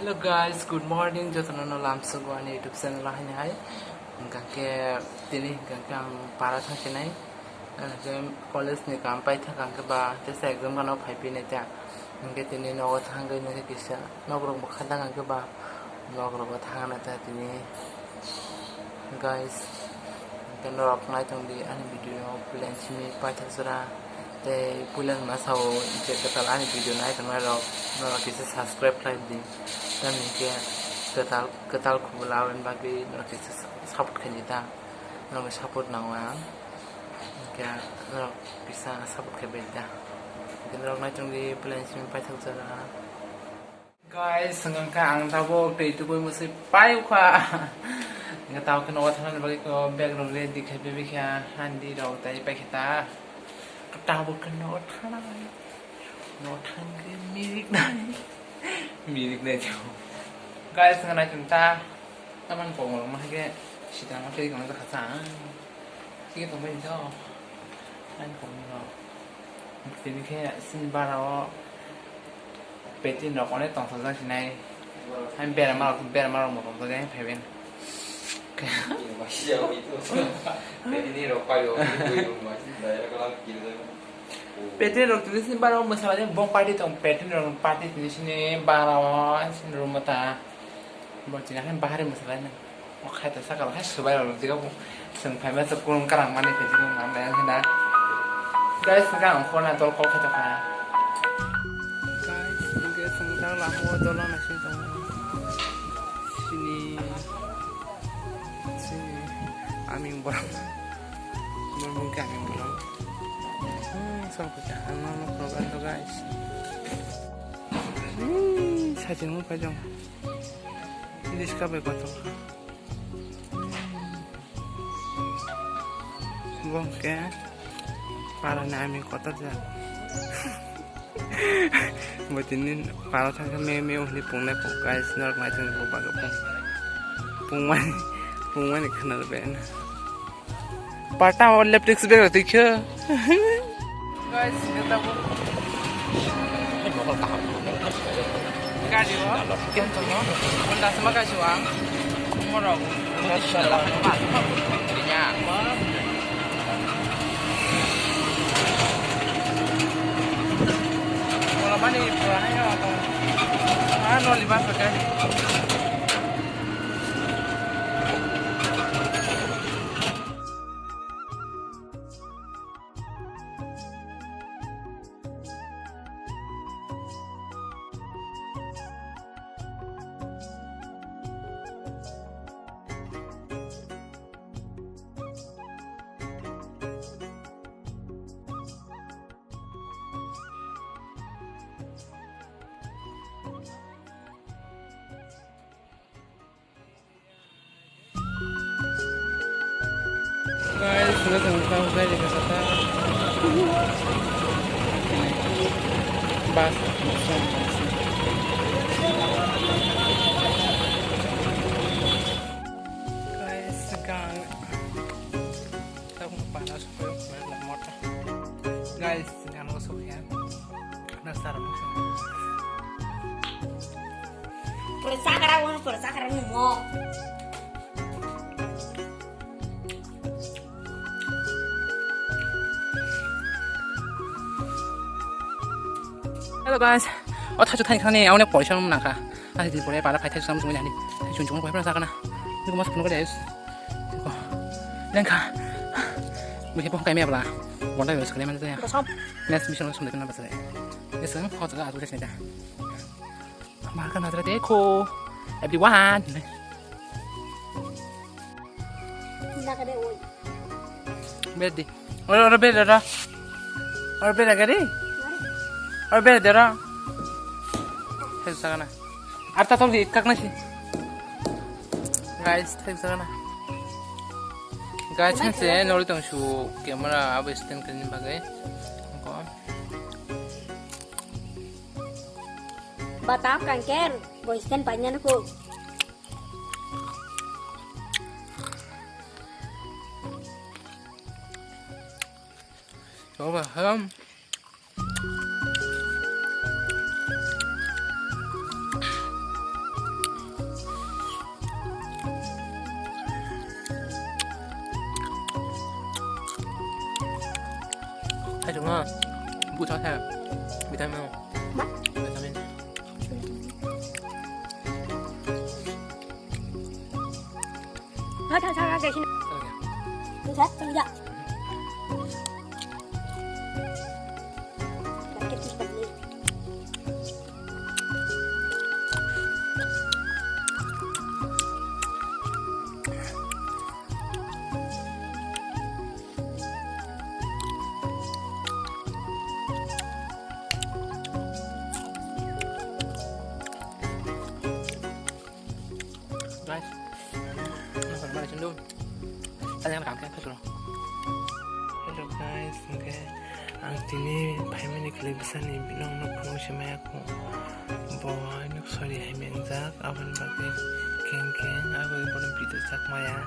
Hello guys, good morning. Jotono no lamsugo ani YouTube channel lahini hai. Gangke tini gangke ang para thangkinai. Je college ni kam pai tha gangke ba tesa exam gano phaipi ne ta. Gangke tini no thangai ne kisa. Nogrok ba khada gangke ba nogrok ba thangna ta tini. Guys, kan rok nai tong di ani video plan chimi pai tha sura. Te pulan masao je katal ani video nai tong rok no kisa subscribe like di. Dan mungkin ketal kumulawan bagi mereka support kita, mereka support nawang, mungkin mereka bisa support kebeda. Mungkin mereka macam di plan sini pasal cara. Guys, sengang ang tahu itu gue mesti payu kah? Nggak tahu kenapa tangan bagi ke background le di KBB kia handi dong tadi pak kita ketahu kenapa tangan milik nani. Milik na jauh. Guys, ngana chúng taman pong mà cái sidang apa yang kita kata. Sige tong ben jo. An pong no. Jadi kayak sin barao petin dok one tong sa sinai. Han bera mal mo tong sa dai peben. Masih jauh itu. Ini rokok yo, itu masih saya kalau kira Petin rok tu sin barao masalahnya bong party tong petin rok party di sini barao sin rumah ta. Buat jangan kan bahari masalahnya. Oh kata saya kalau sesuai rok jika seng pai masuk kurung karang mana petin rok mana yang hendak. Guys, sekarang aku nak tolong kau kata apa? Guys, mungkin sekarang lah mau tolong nasi tong sini aming borang. Mungkin aming borang. So kerjaan mau program tuh guys. 사진 못 봐줘. ini sekarang begitu. Bongke, para nami kota aja. Buat ini para thằng meme di pungne pun guys, nak macam ni pun bagai pungwan ni kenal ben. Partang और लैपटॉप से बेर देखियो guys kita pun gaji wa kian to no benda sama gaji wa moro masalah nya kalau mana ni puan ya atau no libas pakai guys, sudah tengah saya di wisata bas guys sekarang kita mau panas supaya motor guys sekarang masuk ya nasar musuh Persakaran mo. Hello guys,他就看你看那，我那保险那个，那是过来把它拍太上什么样的，太群众了，不然啥个呢？这个马是弄个来，这个，你看，没不改面不啦？我那有是个面这样，那是没想到什么的那不是的，你生好这个啊，做的现在，马上拿这个 deco， everyone， bedi, orang beda dah, orang beda kali. और बेर दे रहा है सगना आता तो दी ककना छी गाइस थे सगना गाइस से नोरी तंग शू कैमरा अब स्टैंड करने बागे को Batap kanker, boisten panjang aku. coba ham buat saya vitamin vitamin Thôi thôi thôi để xin Tôi sẽ tôi dạ Đã kết thúc phần đi guys phần ba chân luôn anh em làm cái hết rồi hello guys oke ang tini 5 minute clip sani binong no pung shima ko boy no sorry hai men jak aban bagi keng aku boleh video sak maya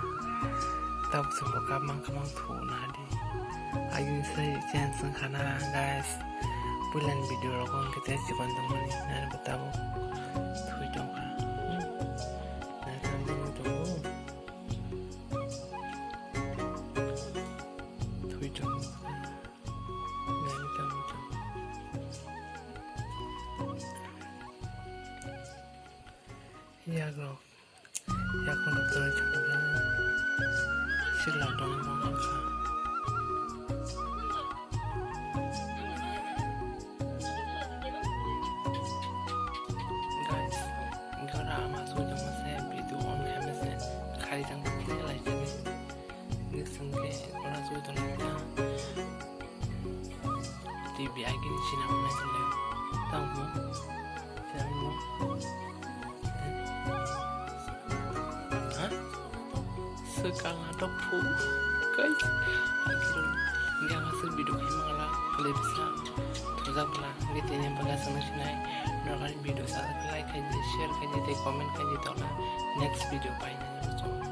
tau semua kamang thu na di ayun sai chen sang khana guys bulan video ro kon kita jiban tamani na बताओ thui dong ka ya kok ya kok dokter jangan sila dong mong ka guys gara masuk jam saya video on camera se kali jang play lai jani ni sangke kona so to na TV agin sina na sila tang mo sekarang ada pu guys akhirnya nggak ngasih video ini malah lebih besar terus aku lah gitu yang bagas sama sini nonton video saat like aja share aja komen aja tolong next video paling aja